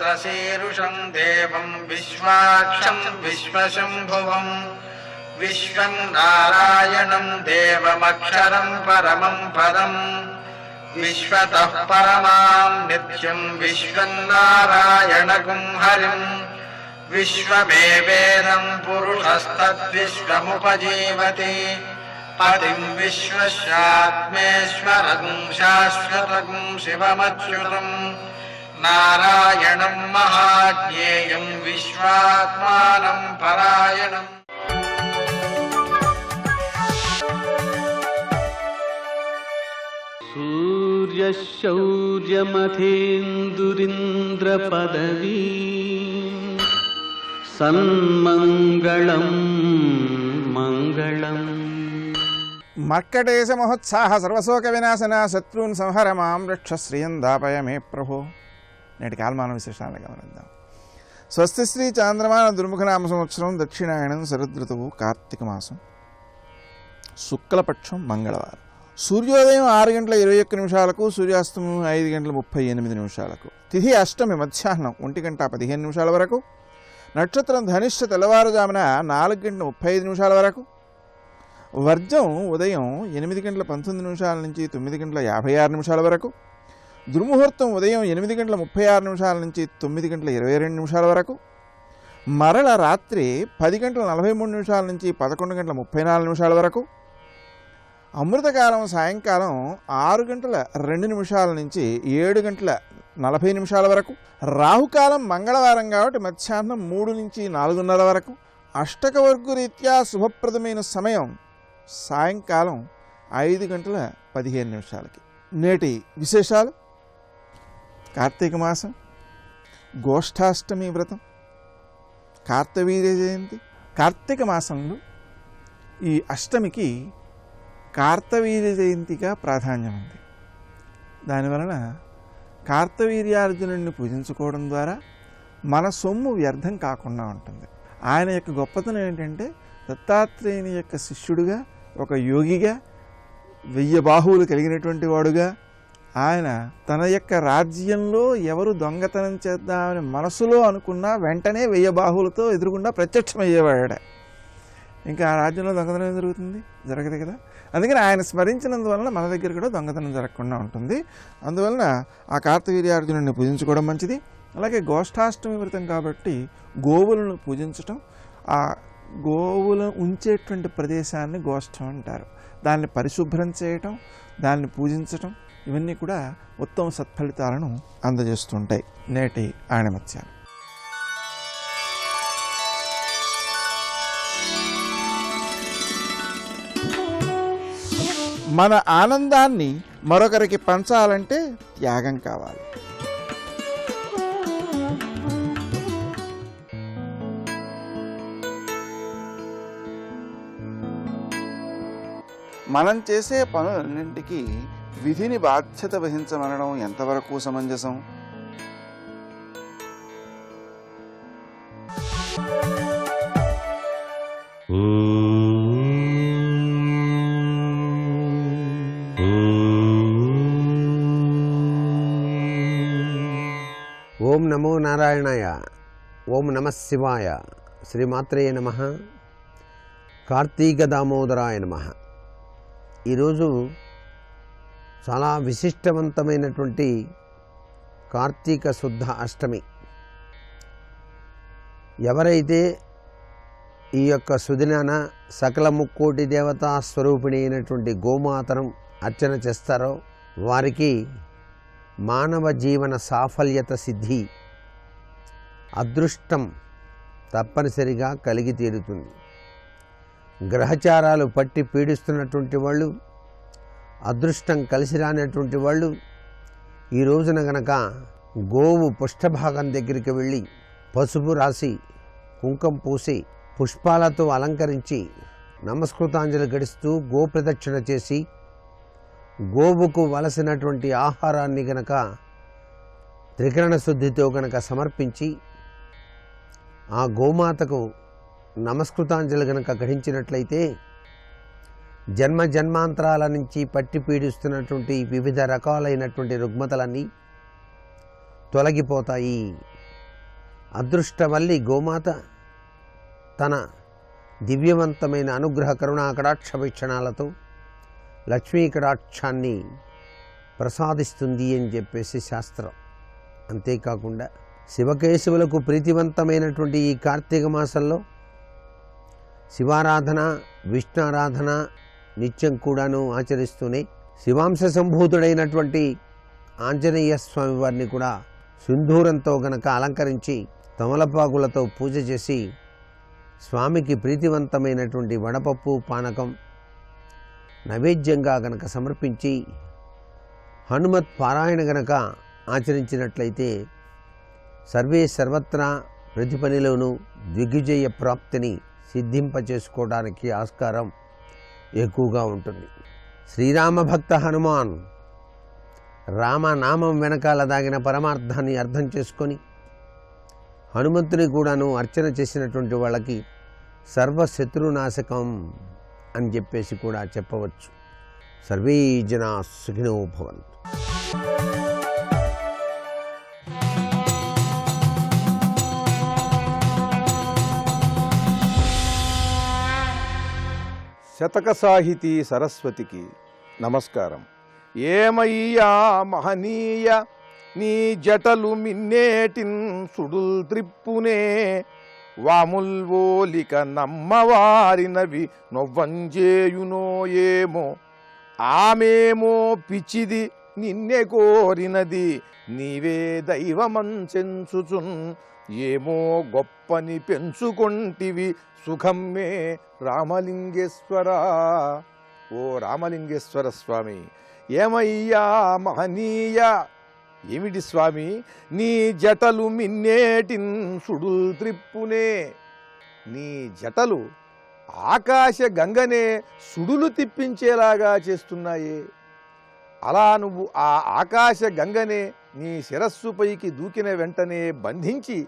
शशीरुषं देवं विश्वाक्षं विश्वशम्भुवं विश्वं नारायणं देवमक्षरं परमं पदं विश्वतः परमां नित्यं विश्वं नारायणगुं हरिं विश्वमेवेदं पुरुषस्तद्विश्वमुपजीवति पतिं विश्वस्यात्मेश्वरं शाश्वतं शिवमच्युतं नारायणं महाज्ञेयं विश्वात्मानं परायणम्। सूर्यशौर्यमथेन्दुरिन्द्रपदवी सन्मङ्गलं मङ्गलम्। మర్కటేశ మహోత్సాహ సర్వశోక వినాశన శత్రున్ సంహర మాం రక్ష శ్రియం దాపయ మే ప్రభో. నేటి కాలమాన విశేషాలను గమనిద్దాం. స్వస్తి శ్రీ చాంద్రమాన దుర్ముఖనామ సంవత్సరం దక్షిణాయనం శరదృతువు కార్తీక మాసం శుక్లపక్షం మంగళవారం. సూర్యోదయం 6:21 సూర్యాస్తమం 5:38 తిథి అష్టమి మధ్యాహ్నం 1:15 వరకు. నక్షత్రం ధనిష్ట తెల్లవారుజామున 4:35 వరకు. వర్జం ఉదయం 8:19 నుంచి 9:56 వరకు. దుర్ముహూర్తం ఉదయం 8:36 నుంచి 9:22 వరకు. మరల రాత్రి 10:43 నుంచి 11:34 వరకు. అమృతకాలం సాయంకాలం 6:02 నుంచి 7:40 వరకు. రాహుకాలం మంగళవారం కాబట్టి మధ్యాహ్నం 3 నుంచి 4:30 వరకు. అష్టకవర్గు రీత్యా శుభప్రదమైన సమయం సాయంకాలం 5:15. నేటి విశేషాలు: కార్తీక మాసం, గోష్ఠాష్టమి వ్రతం, కార్తవీర్య జయంతి. కార్తీక మాసంలో ఈ అష్టమికి కార్తవీర్య జయంతిగా ప్రాధాన్యం ఉంది. దానివలన కార్తవీర్యార్జునుడిని పూజించుకోవడం ద్వారా మన సొమ్ము వ్యర్థం కాకుండా ఉంటుంది. ఆయన యొక్క గొప్పతనం ఏంటంటే దత్తాత్రేయుని యొక్క శిష్యుడుగా, ఒక యోగిగా, 1000 బాహువులు కలిగినటువంటి వాడుగా ఆయన తన యొక్క రాజ్యంలో ఎవరు దొంగతనం చేద్దామని మనసులో అనుకున్నా వెంటనే 1000 బాహువులతో ఎదురుగుండా ప్రత్యక్షమయ్యేవాడ. ఇంకా ఆ రాజ్యంలో దొంగతనం జరుగుతుంది? జరగదు కదా. అందుకని ఆయన స్మరించినందువలన మన దగ్గర కూడా దొంగతనం జరగకుండా ఉంటుంది. అందువలన ఆ కార్తవీర్యార్జునుడిని పూజించుకోవడం మంచిది. అలాగే గోష్ఠాష్టమి వ్రతం కాబట్టి గోవులను పూజించటం, ఆ గోవులను ఉంచేటువంటి ప్రదేశాన్ని గోష్ఠం అంటారు. దాన్ని పరిశుభ్రం చేయటం, దాన్ని పూజించటం, ఇవన్నీ కూడా ఉత్తమ సత్ఫలితాలను అందజేస్తుంటాయి. నేటి ఆణిమత్యాలు. మన ఆనందాన్ని మరొకరికి పంచాలంటే త్యాగం కావాలి. మనం చేసే పనులన్నింటికీ విధిని బాధ్యత వహించమనడం ఎంతవరకు సమంజసం? ఓం నమో నారాయణాయ. ఓం నమః శివాయ. శ్రీమాత్రే నమః. కార్తీక దామోదరాయ నమః. ఈరోజు చాలా విశిష్టవంతమైనటువంటి కార్తీక శుద్ధ అష్టమి. ఎవరైతే ఈ యొక్క సుదినాన సకల ముక్కోటి దేవతా స్వరూపిణి అయినటువంటి గోమాతను అర్చన చేస్తారో వారికి మానవ జీవన సాఫల్యత సిద్ధి, అదృష్టం తప్పనిసరిగా కలిగి తీరుతుంది. గ్రహచారాలు పట్టి పీడిస్తున్నటువంటి వాళ్ళు, అదృష్టం కలిసి రానటువంటి వాళ్ళు ఈ రోజున గనక గోవు పుష్టభాగం దగ్గరికి వెళ్ళి పసుపు రాసి, కుంకం పూసి, పుష్పాలతో అలంకరించి నమస్కృతాంజలి గడిస్తూ గోప్రదక్షిణ చేసి గోవుకు వలసినటువంటి ఆహారాన్ని గనక త్రికరణ శుద్ధితో గనక సమర్పించి ఆ గోమాతకు నమస్కృతాంజలి గనక గడించినట్లయితే జన్మ జన్మాంతరాల నుంచి పట్టి పీడిస్తున్నటువంటి వివిధ రకాలైనటువంటి రుగ్మతలన్నీ తొలగిపోతాయి. అదృష్టవల్లి గోమాత తన దివ్యవంతమైన అనుగ్రహ కరుణా కటాక్ష వీక్షణాలతో లక్ష్మీ కటాక్షాన్ని ప్రసాదిస్తుంది అని చెప్పేసి శాస్త్రం. అంతేకాకుండా శివకేశవులకు ప్రీతివంతమైనటువంటి ఈ కార్తీక మాసంలో శివారాధన విష్ణారాధన నిత్యం కూడాను ఆచరిస్తూనే శివాంశ సంభూతుడైనటువంటి ఆంజనేయ స్వామి వారిని కూడా సింధూరంతో గనక అలంకరించి తమలపాకులతో పూజ చేసి స్వామికి ప్రీతివంతమైనటువంటి వడపప్పు పానకం నైవేద్యంగా గనక సమర్పించి హనుమత్ పారాయణ గనక ఆచరించినట్లయితే సర్వే సర్వత్రా ప్రతి పనిలోనూ దిగ్విజయ ప్రాప్తిని సిద్ధింపచేసుకోవడానికి ఆస్కారం ఎక్కువగా ఉంటుంది. శ్రీరామ భక్త హనుమాన్ రామనామం వెనకాల దాగిన పరమార్థాన్ని అర్థం చేసుకొని హనుమంతుని కూడాను అర్చన చేసినటువంటి వాళ్ళకి సర్వశత్రునాశకం అని చెప్పేసి కూడా చెప్పవచ్చు. సర్వే జనా సుఖినో భవంతు. శతక సాహితీ సరస్వతికి నమస్కారం. ఏమయ్యా మహనీయ నీ జటలు మిన్నేటిన్ సుడుల్ త్రిప్పునే వాముల్వోలిక నమ్మవారినవి నొవ్వంజేయునో ఏమో ఆమెమో పిచ్చిది నిన్నే కోరినది నీవే దైవమంచెంచుచున్ ఏమో గొప్పని పెంచుకొంటివి సుఖమ్మే రామలింగేశ్వర. ఓ రామలింగేశ్వర స్వామి, ఏమయ్యా మహనీయ, ఏమిటి స్వామి నీ జటలు మిన్నేటిన్ సుడుల్ త్రిప్పునే, నీ జటలు ఆకాశ గంగనే సుడులు తిప్పించేలాగా చేస్తున్నాయే. అలా నువ్వు ఆ ఆకాశ గంగనే నీ శిరస్సుపైకి దూకిన వెంటనే బంధించి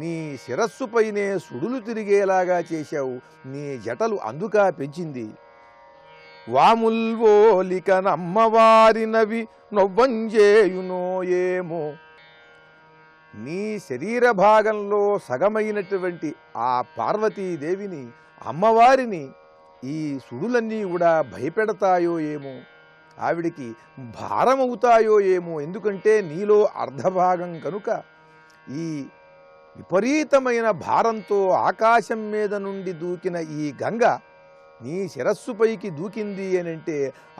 నీ శిరస్సుపైనే సుడులు తిరిగేలాగా చేశావు. నీ జటలు అందుక పెంచింది. వాముల్వోలిక నమ్మవారినవి నొవ్వంజేయునో ఏమో, నీ శరీర భాగంలో సగమైనటువంటి ఆ పార్వతీదేవిని అమ్మవారిని ఈ సుడులన్నీ కూడా భయపెడతాయో ఏమో, ఆవిడికి భారమవుతాయో ఏమో. ఎందుకంటే నీలో అర్ధభాగం కనుక ఈ విపరీతమైన భారంతో ఆకాశం మీద నుండి దూకిన ఈ గంగ నీ శిరస్సుపైకి దూకింది అని అంటే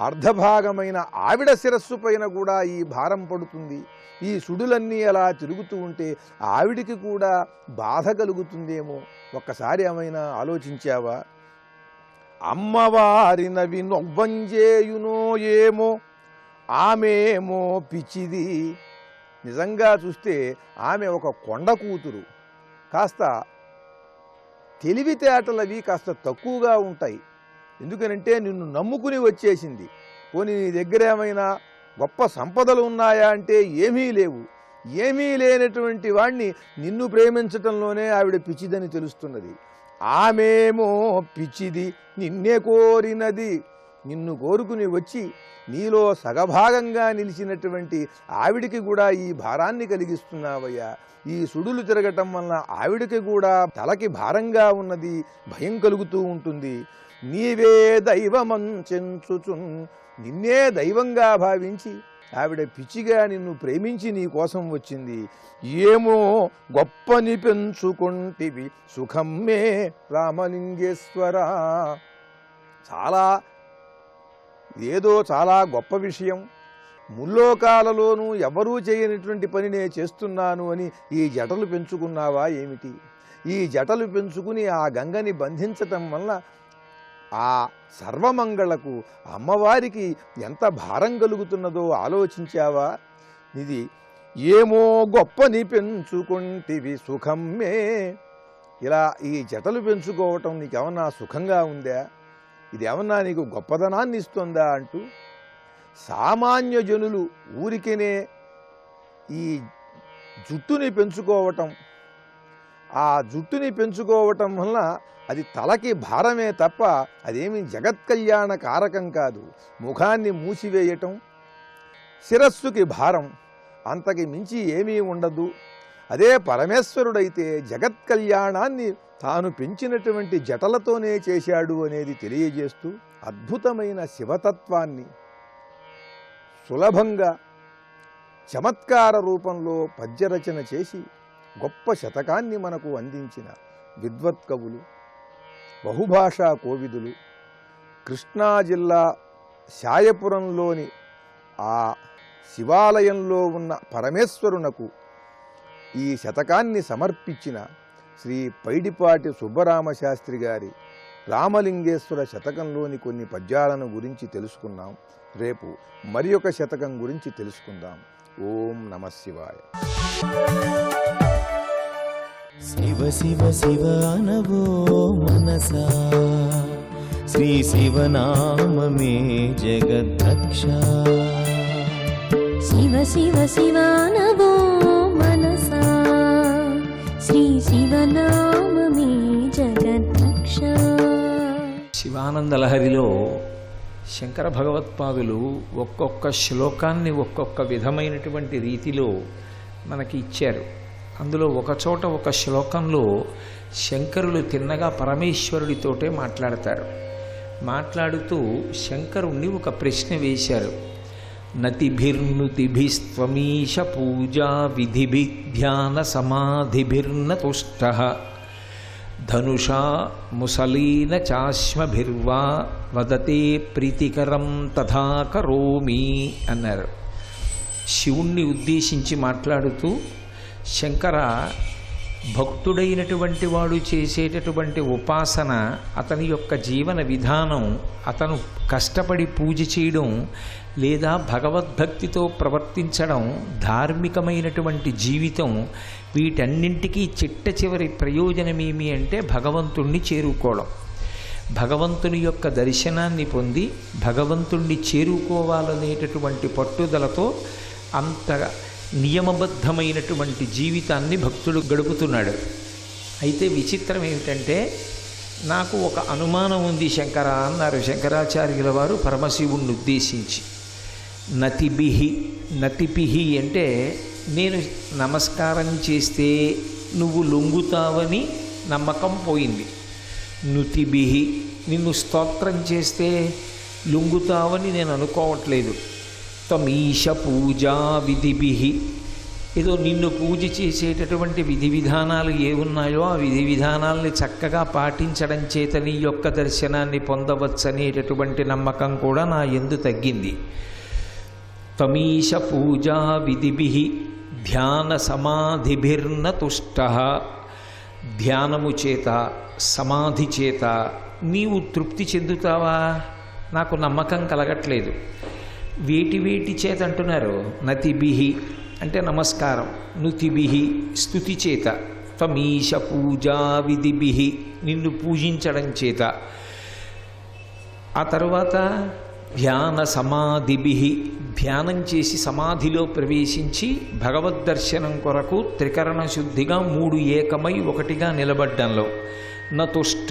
అర్ధభాగమైన ఆవిడ శిరస్సు పైన కూడా ఈ భారం పడుతుంది. ఈ సుడులన్నీ అలా తిరుగుతూ ఉంటే ఆవిడికి కూడా బాధ కలుగుతుందేమో. ఒక్కసారి ఏమైనా ఆలోచించావా? అమ్మవారినవి నొవ్వంజేయునో ఏమో ఆమెమో పిచ్చిది. నిజంగా చూస్తే ఆమె ఒక కొండ కూతురు. కాస్త తెలివితేటలవి కాస్త తక్కువగా ఉంటాయి. ఎందుకనంటే నిన్ను నమ్ముకుని వచ్చేసింది. పోనీ నీ దగ్గర ఏమైనా గొప్ప సంపదలు ఉన్నాయా అంటే ఏమీ లేవు. ఏమీ లేనటువంటి వాణ్ణి నిన్ను ప్రేమించటంలోనే ఆవిడ పిచ్చిదని తెలుస్తున్నది. ఆమెమో పిచ్చిది నిన్నే కోరినది. నిన్ను కోరుకుని వచ్చి నీలో సగభాగంగా నిలిచినటువంటి ఆవిడికి కూడా ఈ భారాన్ని కలిగిస్తున్నావయ్యా. ఈ సుడులు తిరగటం వలన ఆవిడికి కూడా తలకి భారంగా ఉన్నది, భయం కలుగుతూ ఉంటుంది. నీవే దైవమంచెంచుచున్, నిన్నే దైవంగా భావించి ఆవిడ పిచ్చిగా నిన్ను ప్రేమించి నీ కోసం వచ్చింది. ఏమో గొప్పని పెంచుకొంటివి సుఖమ్మే రామలింగేశ్వర. చాలా గొప్ప విషయం. ముల్లోకాలలోనూ ఎవరూ చేయనటువంటి పని నేను చేస్తున్నాను అని ఈ జటలు పెంచుకున్నావా ఏమిటి? ఈ జటలు పెంచుకుని ఆ గంగని బంధించటం వల్ల ఆ సర్వమంగళకు అమ్మవారికి ఎంత భారం కలుగుతున్నదో ఆలోచించావా? ఇది ఏమో గొప్పని పెంచుకొంటివి సుఖమ్మే. ఇలా ఈ జటలు పెంచుకోవటం నీకేమన్నా సుఖంగా ఉందా? ఇది ఏమన్నా నీకు గొప్పదనాన్ని ఇస్తుందా అంటూ సామాన్య జనులు ఊరికేనే ఈ జుట్టుని పెంచుకోవటం, ఆ జుట్టుని పెంచుకోవటం వలన అది తలకి భారమే తప్ప అదేమీ జగత్కళ్యాణ కారకం కాదు. ముఖాన్ని మూసివేయటం, శిరస్సుకి భారం, అంతకి మించి ఏమీ ఉండదు. అదే పరమేశ్వరుడైతే జగత్ కళ్యాణాన్ని తాను పెంచినటువంటి జటలతోనే చేశాడు అనేది తెలియజేస్తూ అద్భుతమైన శివతత్వాన్ని సులభంగా చమత్కార రూపంలో పద్యరచన చేసి గొప్ప శతకాన్ని మనకు అందించిన విద్వత్కవులు, బహుభాషా కోవిదులు, కృష్ణా జిల్లా శాయపురంలోని ఆ శివాలయంలో ఉన్న పరమేశ్వరునకు ఈ శతకాన్ని సమర్పించిన శ్రీ పైడిపాటి సుబ్బరామశాస్త్రి గారి రామలింగేశ్వర శతకంలోని కొన్ని పద్యాలను గురించి తెలుసుకున్నాం. రేపు మరి ఒక శతకం గురించి తెలుసుకుందాం. ఓం నమః శివాయ. శివ శివ శివ అనవో మనసా, శ్రీ శివనామమే జగద్రక్ష. శివ శివ శివ అనవో మనసా, శ్రీ శివనామమే జగద్రక్ష. శివానంద లహరిలో శంకర భగవత్పాదులు ఒక్కొక్క శ్లోకాన్ని ఒక్కొక్క విధమైనటువంటి రీతిలో మనకి ఇచ్చారు. అందులో ఒకచోట ఒక శ్లోకంలో శంకరులు తిన్నగా పరమేశ్వరుడితోటే మాట్లాడతారు. మాట్లాడుతూ శంకరుణ్ణి ఒక ప్రశ్న వేశారు. నతిభిర్నుతిభిస్త్వమీశ పూజా విధిభి ధ్యాన సమాధిభిర్న తుష్టః ధనుషా ముసలీన చాశ్మభిర్వా వదతే ప్రీతికరం తథా కరోమి అన్నారు. శివుణ్ణి ఉద్దేశించి మాట్లాడుతూ శంకర, భక్తుడైనటువంటి వాడు చేసేటటువంటి ఉపాసన, అతని యొక్క జీవన విధానం, అతను కష్టపడి పూజ చేయడం లేదా భగవద్భక్తితో ప్రవర్తించడం, ధార్మికమైనటువంటి జీవితం, వీటన్నింటికీ చిట్ట చివరి ప్రయోజనమేమి అంటే భగవంతుణ్ణి చేరుకోవడం. భగవంతుని యొక్క దర్శనాన్ని పొంది భగవంతుణ్ణి చేరుకోవాలనేటటువంటి పట్టుదలతో అంత నియమబద్ధమైనటువంటి జీవితాన్ని భక్తుడు గడుపుతున్నాడు. అయితే విచిత్రం ఏమిటంటే, నాకు ఒక అనుమానం ఉంది శంకర అన్నారు శంకరాచార్యుల వారు పరమశివుణ్ణి ఉద్దేశించి. నతిపిహి అంటే నేను నమస్కారం చేస్తే నువ్వు లొంగుతావని నమ్మకం పోయింది. నుతిభిహి, నిన్ను స్తోత్రం చేస్తే లొంగుతావని నేను అనుకోవట్లేదు. త్వమీశ పూజా విధిభిహి, ఏదో నిన్ను పూజ చేసేటటువంటి విధి విధానాలు ఏమున్నాయో ఆ విధి విధానాల్ని చక్కగా పాటించడం చేత నీ యొక్క దర్శనాన్ని పొందవచ్చనేటటువంటి నమ్మకం కూడా నా యందు తగ్గింది. త్వమీశ పూజా విధిభిః ధ్యాన సమాధిభిర్న తుష్టః, ధ్యానము చేత సమాధి చేత నీవు తృప్తి చెందుతావా? నాకు నమ్మకం కలగట్లేదు. వేటి చేత అంటున్నారు? నతిభిః అంటే నమస్కారం, నుతిభిః స్తుతి చేత, త్వమీశ పూజా విధిభిః నిన్ను పూజించడం చేత, ఆ తరువాత ధ్యాన సమాధిభిః ధ్యానం చేసి సమాధిలో ప్రవేశించి భగవద్దర్శనం కొరకు త్రికరణ శుద్ధిగా మూడు ఏకమై ఒకటిగా నిలబడ్డంలో, నతుష్ట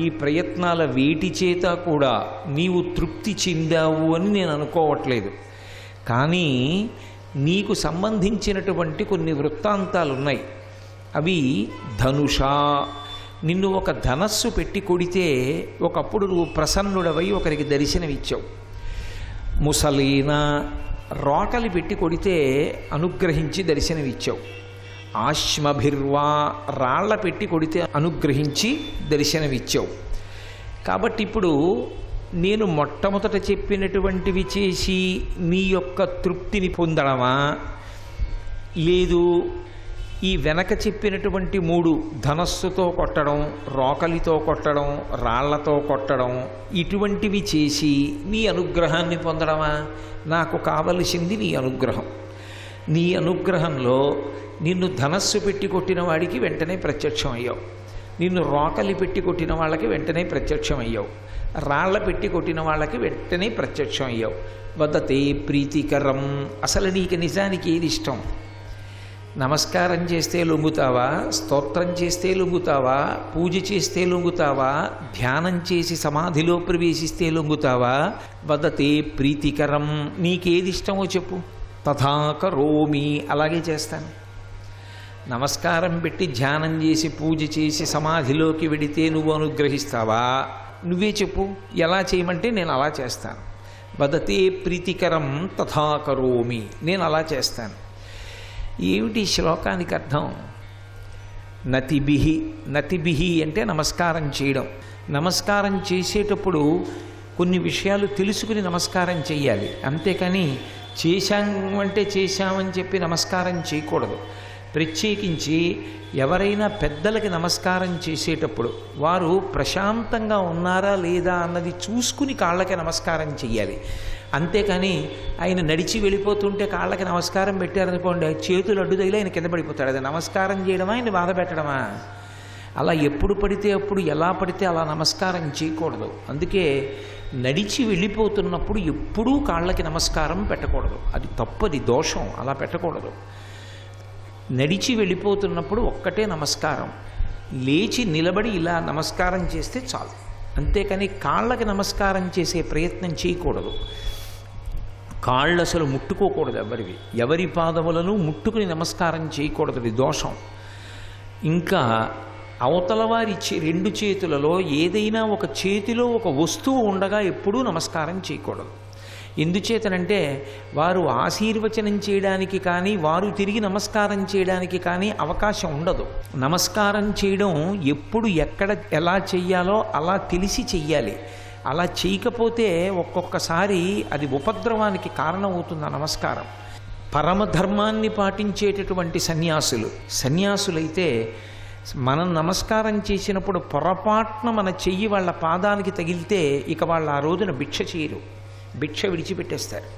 ఈ ప్రయత్నాల వేటి చేత కూడా నీవు తృప్తి చెందావు అని నేను అనుకోవట్లేదు. కానీ నీకు సంబంధించినటువంటి కొన్ని వృత్తాంతాలు ఉన్నాయి. అవి ధనుషా, నిన్ను ఒక ధనస్సు పెట్టి కొడితే ఒకప్పుడు నువ్వు ప్రసన్నుడవై ఒకరికి దర్శనమిచ్చావు. ముసలీన, రోకలి పెట్టి కొడితే అనుగ్రహించి దర్శనమిచ్చావు. ఆశ్మభిర్వా, రాళ్ల పెట్టి కొడితే అనుగ్రహించి దర్శనమిచ్చావు. కాబట్టి ఇప్పుడు నేను మొట్టమొదట చెప్పినటువంటివి చేసి నీ యొక్క తృప్తిని పొందడమా, లేదు ఈ వెనక చెప్పినటువంటి మూడు ధనస్సుతో కొట్టడం, రోకలితో కొట్టడం, రాళ్లతో కొట్టడం ఇటువంటివి చేసి నీ అనుగ్రహాన్ని పొందడమా? నాకు కావలసింది నీ అనుగ్రహం. నీ అనుగ్రహంలో నిన్ను ధనస్సు పెట్టి కొట్టిన వాడికి వెంటనే ప్రత్యక్షం అయ్యావు, నిన్ను రోకలి పెట్టి కొట్టిన వాళ్ళకి వెంటనే ప్రత్యక్షం అయ్యావు, రాళ్ల పెట్టి కొట్టిన వాళ్ళకి వెంటనే ప్రత్యక్షం అయ్యావు. వదతే ప్రీతికరం, అసలు నీకు నిజానికి ఏది ఇష్టం? నమస్కారం చేస్తే లొంగుతావా? స్తోత్రం చేస్తే లొంగుతావా? పూజ చేస్తే లొంగుతావా? ధ్యానం చేసి సమాధిలో ప్రవేశిస్తే లొంగుతావా? వదతే ప్రీతికరం, నీకేది ఇష్టమో చెప్పు. తథా కరోమి, అలాగే చేస్తాను. నమస్కారం పెట్టి ధ్యానం చేసి పూజ చేసి సమాధిలోకి వెడితే నువ్వు అనుగ్రహిస్తావా? నువ్వే చెప్పు, ఎలా చేయమంటే నేను అలా చేస్తాను. వదతే ప్రీతికరం తథా కరోమి, నేను అలా చేస్తాను. ఏమిటి శ్లోకానికి అర్థం? నతిభిహి అంటే నమస్కారం చేయడం. నమస్కారం చేసేటప్పుడు కొన్ని విషయాలు తెలుసుకుని నమస్కారం చేయాలి. అంతేకాని చేశామంటే చేశామని చెప్పి నమస్కారం చేయకూడదు. ప్రత్యేకించి ఎవరైనా పెద్దలకి నమస్కారం చేసేటప్పుడు వారు ప్రశాంతంగా ఉన్నారా లేదా అన్నది చూసుకుని కాళ్ళకి నమస్కారం చెయ్యాలి. అంతేకాని ఆయన నడిచి వెళ్ళిపోతుంటే కాళ్ళకి నమస్కారం పెట్టారనుకోండి, చేతులు అడ్డు తగిలి ఆయన కింద పడిపోతాడు. అది నమస్కారం చేయడమా, ఆయన బాధ పెట్టడమా? అలా ఎప్పుడు పడితే అప్పుడు ఎలా పడితే అలా నమస్కారం చేయకూడదు. అందుకే నడిచి వెళ్ళిపోతున్నప్పుడు ఎప్పుడూ కాళ్ళకి నమస్కారం పెట్టకూడదు. అది తప్పది, దోషం. అలా పెట్టకూడదు. నడిచి వెళ్ళిపోతున్నప్పుడు ఒక్కటే నమస్కారం. లేచి నిలబడి ఇలా నమస్కారం చేస్తే చాలు. అంతేకాని కాళ్ళకి నమస్కారం చేసే ప్రయత్నం చేయకూడదు. కాళ్ళు అసలు ముట్టుకోకూడదు. ఎవరి పాదములను ముట్టుకుని నమస్కారం చేయకూడదు. అది దోషం. ఇంకా అవతల వారి రెండు చేతులలో ఏదైనా ఒక చేతిలో ఒక వస్తువు ఉండగా ఎప్పుడూ నమస్కారం చేయకూడదు. ఎందుచేతనంటే వారు ఆశీర్వచనం చేయడానికి కానీ వారు తిరిగి నమస్కారం చేయడానికి కానీ అవకాశం ఉండదు. నమస్కారం చేయడం ఎప్పుడు ఎక్కడ ఎలా చెయ్యాలో అలా తెలిసి చెయ్యాలి. అలా చేయకపోతే ఒక్కొక్కసారి అది ఉపద్రవానికి కారణమవుతుంది. ఆ నమస్కారం పరమధర్మాన్ని పాటించేటటువంటి సన్యాసులైతే మనం నమస్కారం చేసినప్పుడు పొరపాటున మన చెయ్యి వాళ్ళ పాదానికి తగిలితే ఇక వాళ్ళు ఆ రోజున భిక్ష చేయరు, భిక్ష విడిచిపెట్టేస్తారు.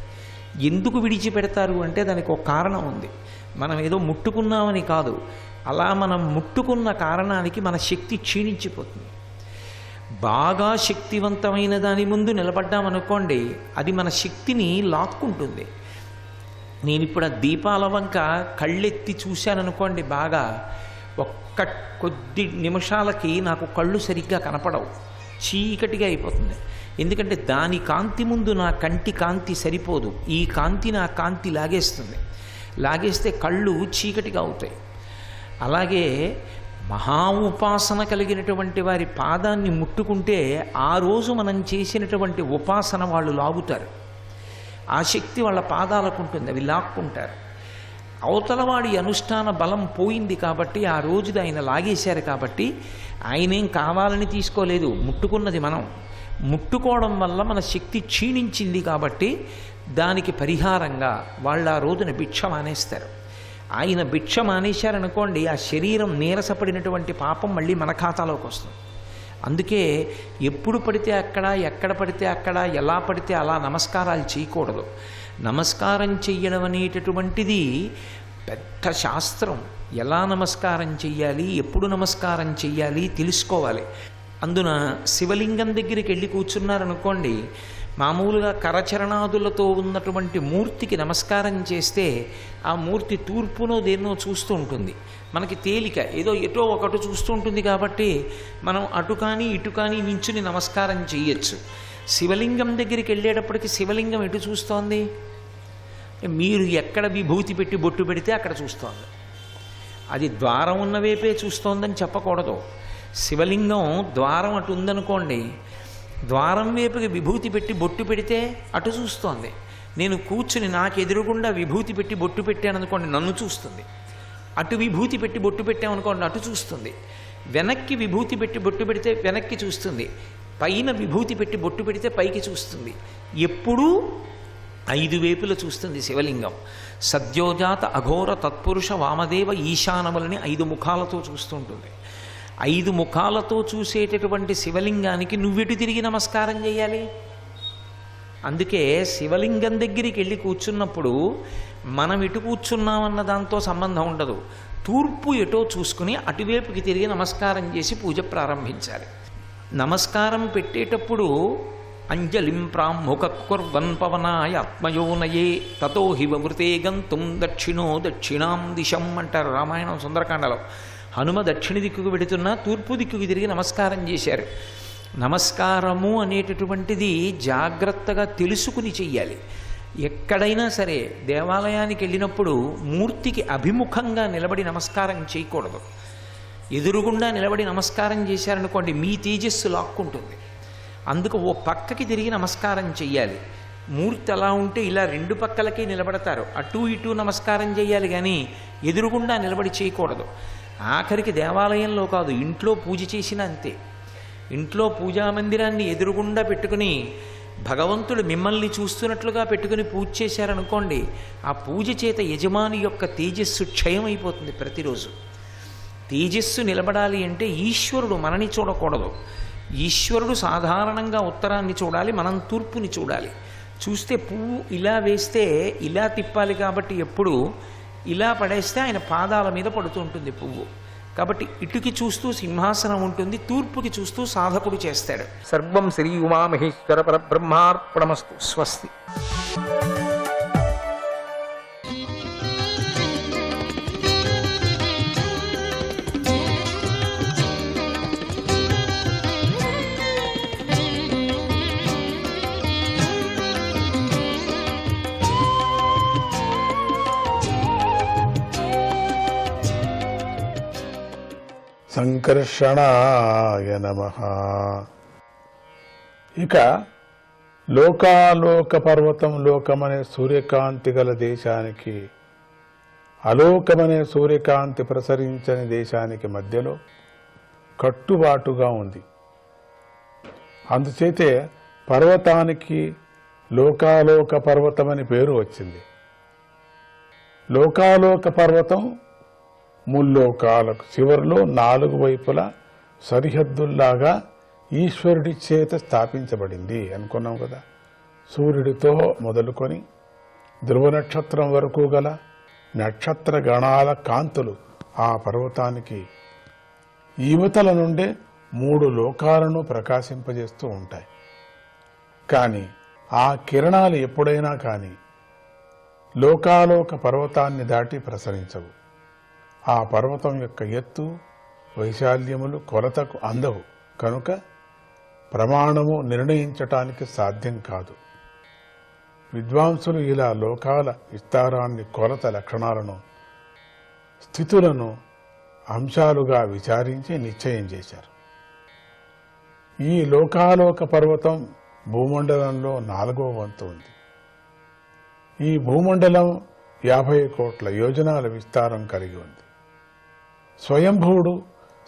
ఎందుకు విడిచిపెడతారు అంటే దానికి ఒక కారణం ఉంది. మనం ఏదో ముట్టుకున్నామని కాదు, అలా మనం ముట్టుకున్న కారణానికి మన శక్తి క్షీణించిపోతుంది. బాగా శక్తివంతమైన దాని ముందు నిలబడ్డామనుకోండి, అది మన శక్తిని లాక్కుంటుంది. నేను ఇప్పుడు ఆ దీపాల వంక కళ్ళెత్తి చూశాననుకోండి, బాగా ఒక్క కొద్ది నిమిషాలకి నాకు కళ్ళు సరిగ్గా కనపడవు, చీకటిగా అయిపోతుంది. ఎందుకంటే దాని కాంతి ముందు నా కంటి కాంతి సరిపోదు. ఈ కాంతి నా కాంతి లాగేస్తే కళ్ళు చీకటిగా అవుతాయి. అలాగే మహా ఉపాసన కలిగినటువంటి వారి పాదాన్ని ముట్టుకుంటే ఆ రోజు మనం చేసినటువంటి ఉపాసన వాళ్ళు లాగుతారు. ఆ శక్తి వాళ్ళ పాదాలకు ఉంటుంది, అవి లాక్కుంటారు. అవతలవాడి అనుష్ఠాన బలం పోయింది కాబట్టి ఆ రోజుది ఆయన లాగేశారు కాబట్టి ఆయనేం కావాలని తీసుకోలేదు, ముట్టుకున్నది మనం. ముట్టుకోవడం వల్ల మన శక్తి క్షీణించింది కాబట్టి దానికి పరిహారంగా వాళ్ళు ఆ రోజున భిక్ష మానేస్తారు. ఆయన భిక్ష మానేశారనుకోండి, ఆ శరీరం నీరసపడినటువంటి పాపం మళ్ళీ మన ఖాతాలోకి వస్తుంది. అందుకే ఎప్పుడు పడితే అక్కడ, ఎక్కడ పడితే అక్కడ, ఎలా పడితే అలా నమస్కారాలు చేయకూడదు. నమస్కారం చెయ్యడం అనేటటువంటిది పెద్ద శాస్త్రం. ఎలా నమస్కారం చెయ్యాలి, ఎప్పుడు నమస్కారం చెయ్యాలి తెలుసుకోవాలి. అందున శివలింగం దగ్గరికి వెళ్ళి కూర్చున్నారనుకోండి, మామూలుగా కరచరణాదులతో ఉన్నటువంటి మూర్తికి నమస్కారం చేస్తే ఆ మూర్తి తూర్పునో దేన్నో చూస్తూ ఉంటుంది. మనకి తేలిక, ఏదో ఎటో ఒకటి చూస్తూ ఉంటుంది కాబట్టి మనం అటు కానీ ఇటు కానీ వించుని నమస్కారం చేయొచ్చు. శివలింగం దగ్గరికి వెళ్ళేటప్పటికి శివలింగం ఎటు చూస్తోంది? మీరు ఎక్కడ విభూతి పెట్టి బొట్టు పెడితే అక్కడ చూస్తోంది. అది ద్వారం ఉన్న వైపే చూస్తోందని చెప్పకూడదు. శివలింగం ద్వారం అటు ఉందనుకోండి, ద్వారం వైపుకి విభూతి పెట్టి బొట్టు పెడితే అటు చూస్తోంది. నేను కూర్చుని నాకు ఎదురుగుండా విభూతి పెట్టి బొట్టు పెట్టాను అనుకోండి, నన్ను చూస్తుంది. అటు విభూతి పెట్టి బొట్టు పెట్టామనుకోండి, అటు చూస్తుంది. వెనక్కి విభూతి పెట్టి బొట్టు పెడితే వెనక్కి చూస్తుంది. పైన విభూతి పెట్టి బొట్టు పెడితే పైకి చూస్తుంది. ఎప్పుడూ 5 వైపులు చూస్తుంది శివలింగం. సద్యోజాత అఘోర తత్పురుష వామదేవ ఈశానములని 5 ముఖాలతో చూస్తుంటుంది. 5 ముఖాలతో చూసేటటువంటి శివలింగానికి నువ్వెటు తిరిగి నమస్కారం చేయాలి? అందుకే శివలింగం దగ్గరికి వెళ్ళి కూర్చున్నప్పుడు మనం ఎటు కూర్చున్నామన్న దాంతో సంబంధం ఉండదు. తూర్పు ఎటో చూసుకుని అటువైపుకి తిరిగి నమస్కారం చేసి పూజ ప్రారంభించాలి. నమస్కారం పెట్టేటప్పుడు అంజలిం ప్రాముఖ కుర్వన్ పవనాయ ఆత్మయోనయే తతో హివృతే గంతుం దక్షిణో దక్షిణాం దిశం అంటారు రామాయణం సుందరకాండలో. హనుమ దక్షిణ దిక్కుకు వెడుతున్నా తూర్పు దిక్కుకు తిరిగి నమస్కారం చేశారు. నమస్కారము అనేటటువంటిది జాగ్రత్తగా తెలుసుకుని చెయ్యాలి. ఎక్కడైనా సరే దేవాలయానికి వెళ్ళినప్పుడు మూర్తికి అభిముఖంగా నిలబడి నమస్కారం చేయకూడదు. ఎదురుగుండా నిలబడి నమస్కారం చేశారనుకోండి మీ తేజస్సు లాక్కుంటుంది. అందుకు ఓ పక్కకి తిరిగి నమస్కారం చెయ్యాలి. మూర్తి అలా ఉంటే ఇలా రెండు పక్కలకి నిలబడతారు, అటు ఇటు నమస్కారం చేయాలి, కానీ ఎదురుగుండా నిలబడి చేయకూడదు. ఆఖరికి దేవాలయంలో కాదు, ఇంట్లో పూజ చేసినా అంతే. ఇంట్లో పూజా మందిరాన్ని ఎదురుగుండా పెట్టుకుని భగవంతుడు మిమ్మల్ని చూస్తున్నట్లుగా పెట్టుకుని పూజ చేశారనుకోండి, ఆ పూజ చేత యజమాని యొక్క తేజస్సు క్షయమైపోతుంది. ప్రతిరోజు తేజస్సు నిలబడాలి అంటే ఈశ్వరుడు మనని చూడకూడదు. ఈశ్వరుడు సాధారణంగా ఉత్తరాన్ని చూడాలి, మనం తూర్పుని చూడాలి. చూస్తే పువ్వు ఇలా వేస్తే ఇలా తిప్పాలి, కాబట్టి ఎప్పుడు ఇలా పడేస్తే ఆయన పాదాల మీద పడుతూ ఉంటుంది పువ్వు. కాబట్టి ఇటుకి చూస్తూ సింహాసనం ఉంటుంది, తూర్పుకి చూస్తూ సాధకుడు చేస్తాడు. సర్వం శ్రీ ఉమామహేశ్వర పరబ్రహ్మార్పణమస్తు. స్వస్తి. సంకర్షణాయ నమః. ఇక లోకాలోక పర్వతం లోకమనే సూర్యకాంతి గల దేశానికి, అలోకమనే సూర్యకాంతి ప్రసరించని దేశానికి మధ్యలో కట్టుబాటుగా ఉంది. అందుచేతే పర్వతానికి లోకాలోక పర్వతమని పేరు వచ్చింది. లోకాలోక పర్వతం ముల్లోకాలకు చివరిలో 4 వైపులా సరిహద్దుల్లాగా ఈశ్వరుడి చేత స్థాపించబడింది అనుకున్నాం కదా. సూర్యుడితో మొదలుకొని ధ్రువ నక్షత్రం వరకు గల నక్షత్ర గణాల కాంతులు ఆ పర్వతానికి ఈవతల నుండే 3 లోకాలను ప్రకాశింపజేస్తూ ఉంటాయి. కానీ ఆ కిరణాలు ఎప్పుడైనా కానీ లోకాలోక పర్వతాన్ని దాటి ప్రసరించవు. ఆ పర్వతం యొక్క ఎత్తు వైశాల్యములు కొలతకు అందవు, కనుక ప్రమాణము నిర్ణయించటానికి సాధ్యం కాదు. విద్వాంసులు ఇలా లోకాల విస్తారాన్ని, కొలత లక్షణాలను, స్థితులను అంశాలుగా విచారించి నిశ్చయం చేశారు. ఈ లోకాలోక పర్వతం భూమండలంలో 4వ వంతు ఉంది. ఈ భూమండలం 50 కోట్ల యోజనాల విస్తారం కలిగి ఉంది. స్వయంభువుడు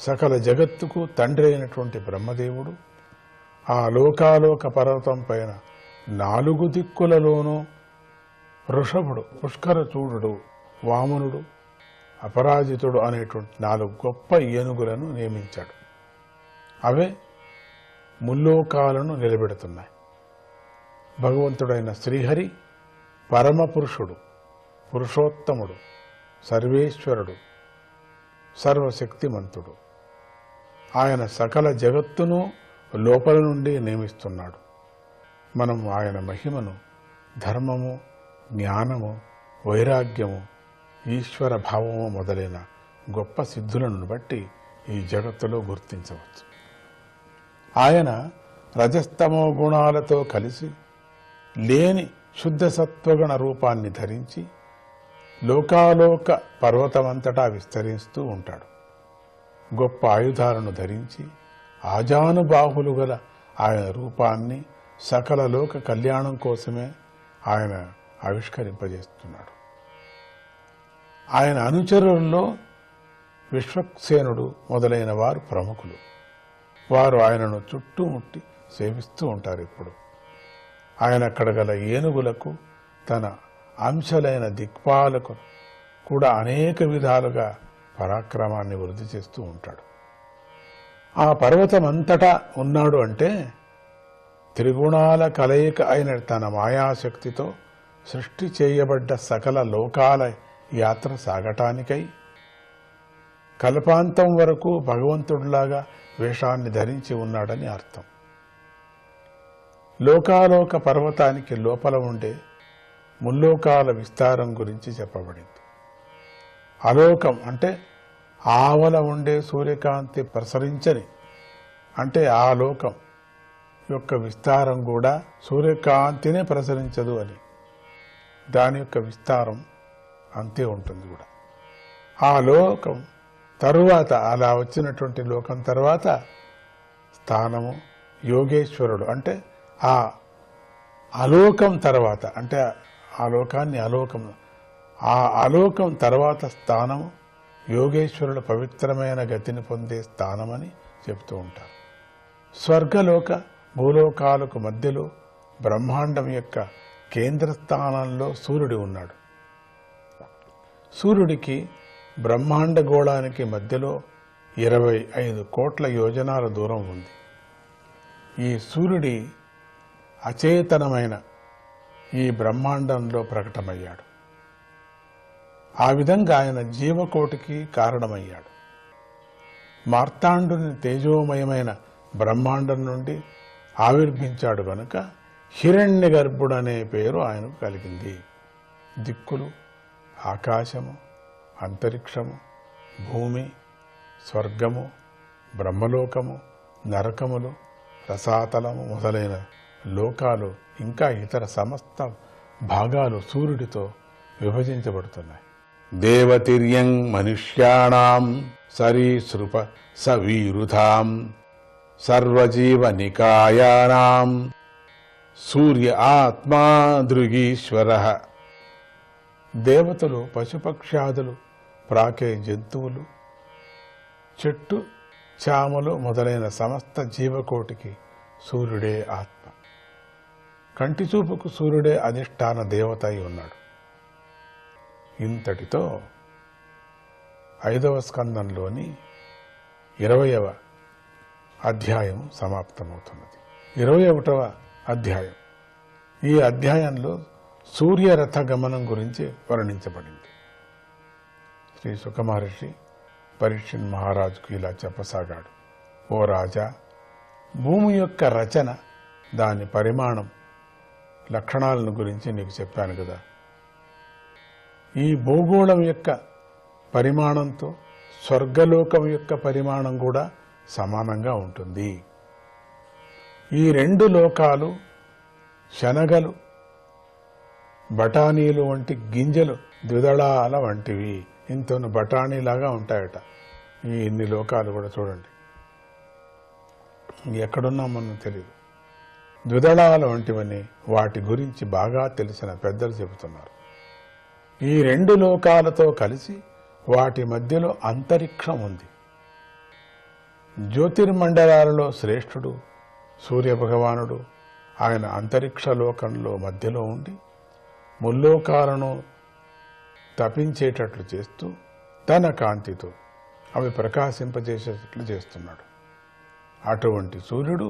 సకల జగత్తుకు తండ్రి అయినటువంటి బ్రహ్మదేవుడు ఆ లోకాలోక పర్వతం పైన 4 దిక్కులలోనూ వృషభుడు, పుష్కరచూడు, వామనుడు, అపరాజితుడు అనేటువంటి 4 గొప్ప ఏనుగులను నియమించాడు. అవే ముల్లోకాలను నిలబెడుతున్నాయి. భగవంతుడైన శ్రీహరి పరమపురుషుడు, పురుషోత్తముడు, సర్వేశ్వరుడు, సర్వశక్తిమంతుడు. ఆయన సకల జగత్తును లోపల నుండి నియమిస్తున్నాడు. మనం ఆయన మహిమను ధర్మము, జ్ఞానము, వైరాగ్యము, ఈశ్వర భావము మొదలైన గొప్ప సిద్ధులను బట్టి ఈ జగత్తులో గుర్తించవచ్చు. ఆయన రజస్తమో గుణాలతో కలిసి లేని శుద్ధ సత్వగుణ రూపాన్ని ధరించి లోకాలోక పర్వతమంతటా విస్తరిస్తూ ఉంటాడు. గొప్ప ఆయుధాలను ధరించి ఆజానుబాహులు గల ఆయన రూపాన్ని సకల లోక కళ్యాణం కోసమే ఆయన ఆవిష్కరింపజేస్తున్నాడు. ఆయన అనుచరుల్లో విశ్వక్సేనుడు మొదలైన వారు ప్రముఖులు. వారు ఆయనను చుట్టుముట్టి సేవిస్తూ ఉంటారు. ఇప్పుడు ఆయన అక్కడ గల ఏనుగులకు, తన అంశలైన దిక్పాలకు కూడా అనేక విధాలుగా పరాక్రమాన్ని వృద్ధి చేస్తూ ఉంటాడు. ఆ పర్వతం అంతటా ఉన్నాడు అంటే త్రిగుణాల కలయిక అయిన తన మాయాశక్తితో సృష్టి చేయబడ్డ సకల లోకాల యాత్ర సాగటానికై కల్పాంతం వరకు భగవంతుడిలాగా వేషాన్ని ధరించి ఉన్నాడని అర్థం. లోకాలోక పర్వతానికి లోపల ఉండే ముల్లోకాల విస్తారం గురించి చెప్పబడింది. అలోకం అంటే ఆవల ఉండే సూర్యకాంతి ప్రసరించని, అంటే ఆ లోకం యొక్క విస్తారం కూడా సూర్యకాంతినే ప్రసరించదు అని. దాని యొక్క విస్తారం అంతే ఉంటుంది కూడా. ఆ లోకం తరువాత, అలా వచ్చినటువంటి లోకం తర్వాత స్థానము యోగేశ్వరుడు, అంటే ఆ అలోకం తర్వాత, అంటే ఆ లోకాన్ని ఆ అలోకం తర్వాత స్థానము యోగేశ్వరుడు పవిత్రమైన గతిని పొందే స్థానమని చెప్తూ ఉంటారు. స్వర్గలోక భూలోకాలకు మధ్యలో బ్రహ్మాండం యొక్క కేంద్ర స్థానంలో సూర్యుడు ఉన్నాడు. సూర్యుడికి బ్రహ్మాండ గోళానికి మధ్యలో 25 కోట్ల యోజనాల దూరం ఉంది. ఈ సూర్యుడి అచేతనమైన ఈ బ్రహ్మాండంలో ప్రకటమయ్యాడు. ఆ విధంగా ఆయన జీవకోటికి కారణమయ్యాడు. మార్తాండుని తేజోమయమైన బ్రహ్మాండం నుండి ఆవిర్భించాడు గనుక హిరణ్య గర్భుడు అనే పేరు ఆయనకు కలిగింది. దిక్కులు, ఆకాశము, అంతరిక్షము, భూమి, స్వర్గము, బ్రహ్మలోకము, నరకములు, రసాతలము మొదలైన లోకాలు ఇంకా ఇతర సమస్త భాగాలు సూర్యుడితో విభజించబడుతున్నాయి. దేవతిర్యం మనుష్యాణం సరీసృప సవీరుధాం సర్వజీవనికాయానాం సూర్య ఆత్మా దృగీశ్వరః. దేవతలు, పశుపక్ష్యాదులు, ప్రాకే జంతువులు, చెట్టు చామలు మొదలైన సమస్త జీవకోటికి సూర్యుడే ఆత్మ. కంటి చూపుకు సూర్యుడే అధిష్టాన దేవత అయి ఉన్నాడు. ఇంతటితో 5వ స్కందంలోని 20వ అధ్యాయం సమాప్తమవుతున్నది. 21వ అధ్యాయం. ఈ అధ్యాయంలో సూర్యరథ గమనం గురించి వర్ణించబడింది. శ్రీ సుఖమహర్షి పరీక్షిత్ మహారాజుకు ఇలా చెప్పసాగాడు. ఓ రాజా, భూమి యొక్క రచన, దాని పరిమాణం, లక్షణాలను గురించి నీకు చెప్పాను కదా. ఈ భూగోళం యొక్క పరిమాణంతో స్వర్గలోకం యొక్క పరిమాణం కూడా సమానంగా ఉంటుంది. ఈ 2 లోకాలు శనగలు, బఠానీలు వంటి గింజలు ద్విదళాల వంటివి. ఇంతను బఠానీలాగా ఉంటాయట ఈ ఇన్ని లోకాలు కూడా. చూడండి, ఎక్కడున్నాం మనం తెలియదు. ద్విదళాల వంటివని వాటి గురించి బాగా తెలిసిన పెద్దలు చెబుతున్నారు. ఈ 2 లోకాలతో కలిసి వాటి మధ్యలో అంతరిక్షం ఉంది. జ్యోతిర్మండలాలలో శ్రేష్ఠుడు సూర్యభగవానుడు. ఆయన అంతరిక్ష లోకంలో మధ్యలో ఉండి ముల్లోకాలను తపించేటట్లు చేస్తూ తన కాంతితో అవి ప్రకాశింపజేసేటట్లు చేస్తున్నాడు. అటువంటి సూర్యుడు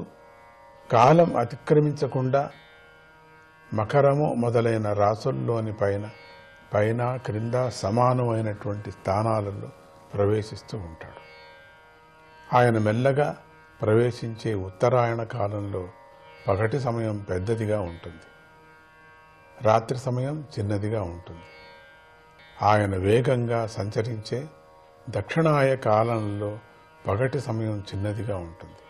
కాలం అతిక్రమించకుండా మకరము మొదలైన రాసుల్లోని పైన క్రింద సమానమైనటువంటి స్థానాలలో ప్రవేశిస్తూ ఉంటాడు. ఆయన మెల్లగా ప్రవేశించే ఉత్తరాయణ కాలంలో పగటి సమయం పెద్దదిగా ఉంటుంది, రాత్రి సమయం చిన్నదిగా ఉంటుంది. ఆయన వేగంగా సంచరించే దక్షిణాయ కాలంలో పగటి సమయం చిన్నదిగా ఉంటుంది,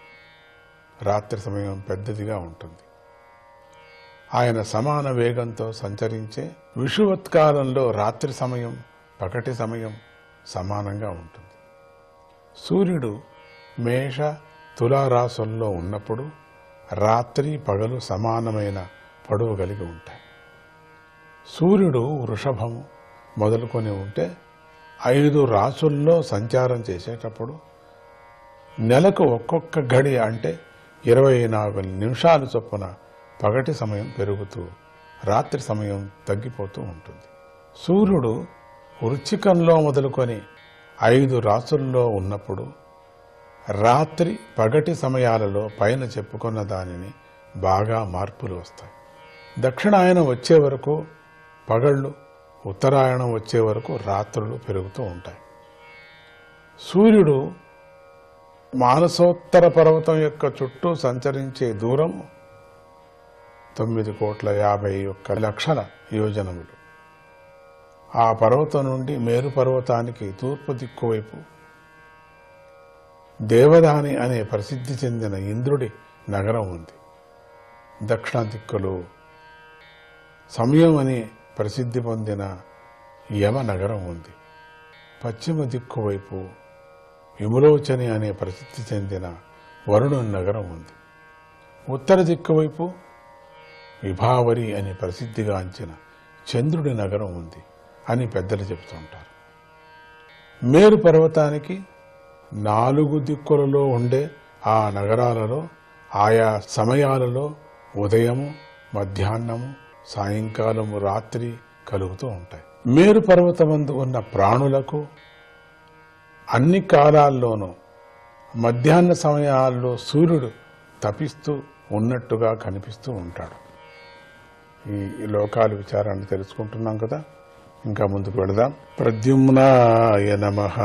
రాత్రి సమయం పెద్దదిగా ఉంటుంది. ఆయన సమాన వేగంతో సంచరించే విషువత్కాలంలో రాత్రి సమయం పగటి సమయం సమానంగా ఉంటుంది. సూర్యుడు మేష తులారాశుల్లో ఉన్నప్పుడు రాత్రి పగలు సమానమైన పొడవు కలిగి ఉంటాయి. సూర్యుడు వృషభము మొదలుకొని ఉంటే 5 రాశుల్లో సంచారం చేసేటప్పుడు నెలకు ఒక్కొక్క గడి అంటే 24 నిమిషాలు చొప్పున పగటి సమయం పెరుగుతూ రాత్రి సమయం తగ్గిపోతూ ఉంటుంది. సూర్యుడు వృశ్చికంలో మొదలుకొని 5 రాశుల్లో ఉన్నప్పుడు రాత్రి పగటి సమయాలలో పైన చెప్పుకున్న దానిని బాగా మార్పులు వస్తాయి. దక్షిణాయనం వచ్చే వరకు పగళ్ళు, ఉత్తరాయణం వచ్చే వరకు రాత్రులు పెరుగుతూ ఉంటాయి. సూర్యుడు మానసోత్తర పర్వతం యొక్క చుట్టూ సంచరించే దూరం 9,51,00,000 యోజనములు. ఆ పర్వతం నుండి మేరు పర్వతానికి తూర్పు దిక్కు వైపు దేవదాని అనే ప్రసిద్ధి చెందిన ఇంద్రుడి నగరం ఉంది. దక్షిణ దిక్కులో సమయం అనే ప్రసిద్ధి పొందిన యమ నగరం ఉంది. పశ్చిమ దిక్కు వైపు విమలోచని అనే ప్రసిద్ధి చెందిన వరుణుని నగరం ఉంది. ఉత్తర దిక్కు వైపు విభావరి అని ప్రసిద్ధిగాంచిన చంద్రుడి నగరం ఉంది అని పెద్దలు చెబుతుంటారు. మేరు పర్వతానికి 4 దిక్కులలో ఉండే ఆ నగరాలలో ఆయా సమయాలలో ఉదయము, మధ్యాహ్నము, సాయంకాలము, రాత్రి కలుగుతూ ఉంటాయి. మేరు పర్వతమందు ఉన్న ప్రాణులకు అన్ని కాలాల్లోనూ మధ్యాహ్న సమయాల్లో సూర్యుడు తపిస్తూ ఉన్నట్టుగా కనిపిస్తూ ఉంటాడు. ఈ లోకాల విచారాన్ని తెలుసుకుంటున్నాం కదా, ఇంకా ముందుకు వెళదాం. ప్రద్యుమ్నాయ నమః.